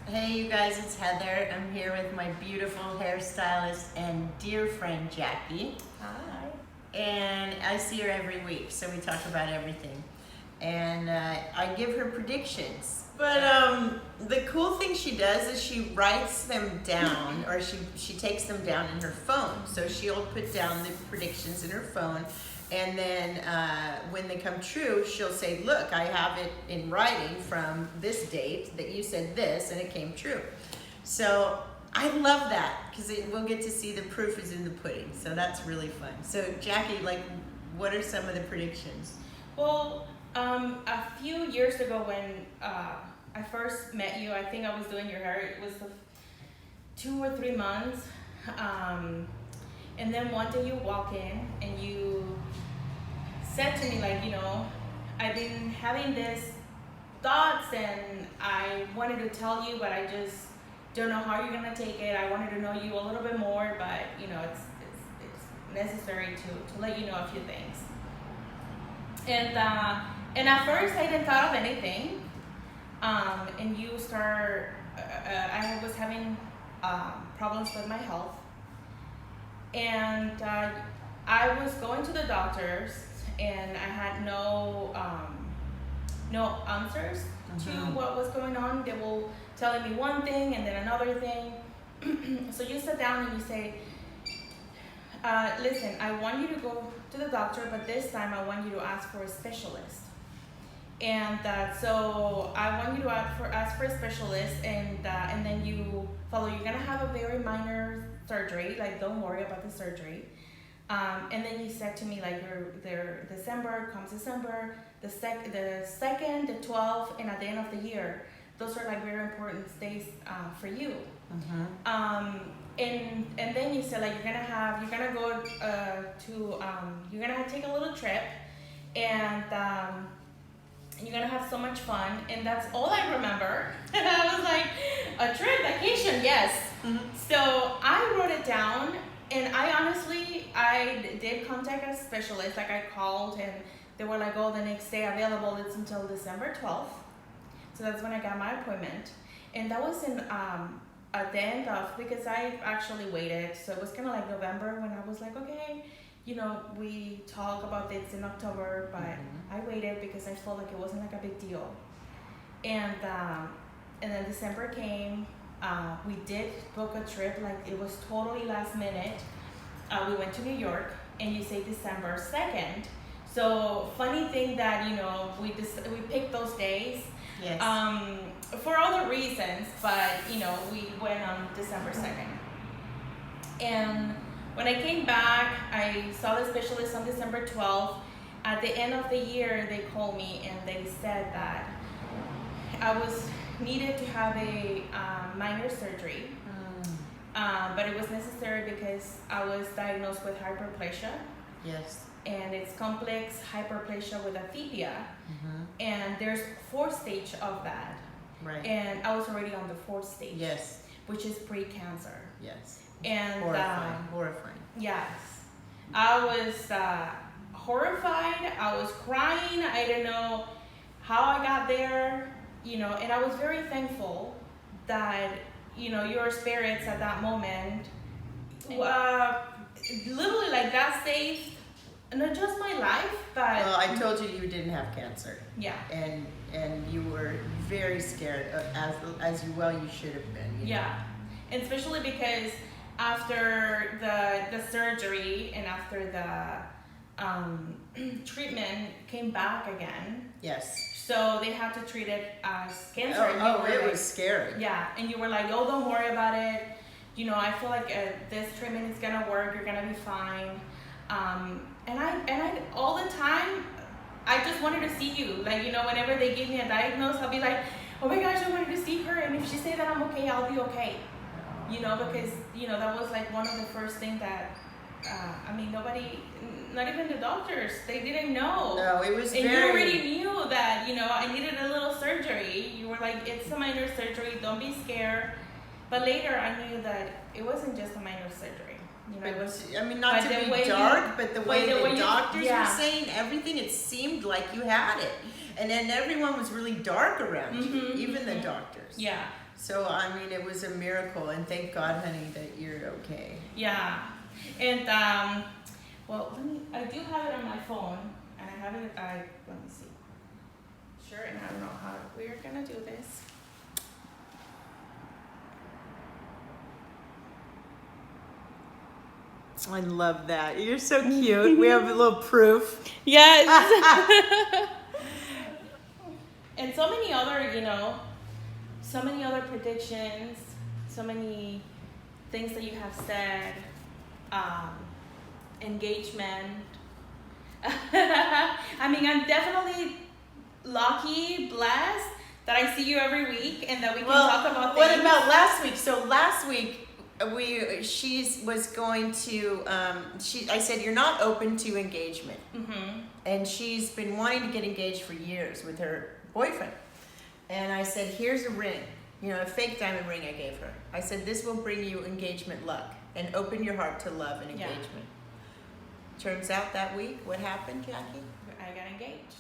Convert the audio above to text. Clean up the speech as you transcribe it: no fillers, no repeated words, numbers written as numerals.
Hey, you guys, it's Heather. I'm here with my beautiful hairstylist and dear friend Jackie. Hi. And I see her every week, so we talk about everything. And I give her predictions. But the cool thing she does is she writes them down, or she takes them down in her phone. So she'll put down the predictions in her phone. And then when they come true, she'll say, look, I have it in writing from this date that you said this, and it came true. So I love that because we'll get to see the proof is in the pudding. So that's really fun. So Jackie, what are some of the predictions? Well, a few years ago when I first met you, I think I was doing your hair. It was 2 or 3 months. And then one day you walk in and you said to me, I've been having this thoughts and I wanted to tell you, but I just don't know how you're gonna take it. I wanted to know you a little bit more, but it's necessary to let you know a few things. And at first I didn't thought of anything. And you start. I was having problems with my health, and I was going to the doctors, and I had no answers to what was going on. They were telling me one thing and then another thing. So you sit down and you say, listen, I want you to go to the doctor, but this time I want you to ask for a specialist. And so I want you to ask for a specialist, and then you follow. You're gonna have a very minor surgery. Don't worry about the surgery. And then you said to me, your December comes December, the second, the 12th, and at the end of the year. Those are very important days for you. And then you said you're gonna go you're gonna take a little trip, and you're gonna have so much fun, and that's all I remember. And I was like, a trip, vacation, yes. So I wrote it down, and I did contact a specialist. I called, and they were like, oh, the next day available, it's until December 12th. So that's when I got my appointment, and that was in at the end of, because I actually waited, so it was kind of like November when I was like, okay, we talk about this in October, but I waited because I felt like it wasn't a big deal. And then December came. We did book a trip, it was totally last minute. We went to New York, and you say December 2nd. So funny thing that we picked those days. Yes. For other reasons, but we went on December 2nd. And when I came back, I saw the specialist on December 12th. At the end of the year, they called me and they said that I was needed to have a minor surgery, but it was necessary because I was diagnosed with hyperplasia. Yes. And it's complex hyperplasia with athepia, and there's 4 stages of that. Right. And I was already on the 4th stage. Yes. Which is pre-cancer. Yes. And horrifying. Yes, I was horrified. I was crying. I didn't know how I got there. And I was very thankful that your spirits at that moment, literally that saved not just my life, but well, I told you didn't have cancer. Yeah. And you were very scared, as you should have been. Yeah, and especially because after the surgery and after the treatment came back again. Yes. So they had to treat it as cancer. It was scary. Yeah, and you were like, oh, don't worry about it. I feel like this treatment is gonna work. You're gonna be fine. And I all the time, I just wanted to see you. Whenever they give me a diagnosis, I'll be like, oh my gosh, I wanted to see her. And if she said that I'm okay, I'll be okay. Because that was one of the first things that nobody, not even the doctors, they didn't know. No, it was. And you already knew that I needed a little surgery. You were like, it's a minor surgery, don't be scared. But later I knew that it wasn't just a minor surgery. But, not to be dark, but the way the doctors were saying everything, it seemed like you had it. And then everyone was really dark around you, even the doctors. Yeah. So, I mean, it was a miracle, and thank God, honey, that you're okay. Yeah. And well, I do have it on my phone, and I have it. Let me see. Sure, and I don't know how we're gonna do this. I love that. You're so cute. We have a little proof. Yes. And so many other, so many other predictions, so many things that you have said, engagement. I mean, I'm definitely lucky, blessed that I see you every week and that we can talk about things. What about last week? So last week, she was going to, I said, you're not open to engagement. Mm-hmm. And she's been wanting to get engaged for years with her boyfriend. And I said, here's a ring, a fake diamond ring I gave her. I said, this will bring you engagement luck and open your heart to love and engagement. Turns out that week, what happened, Jackie? I got engaged.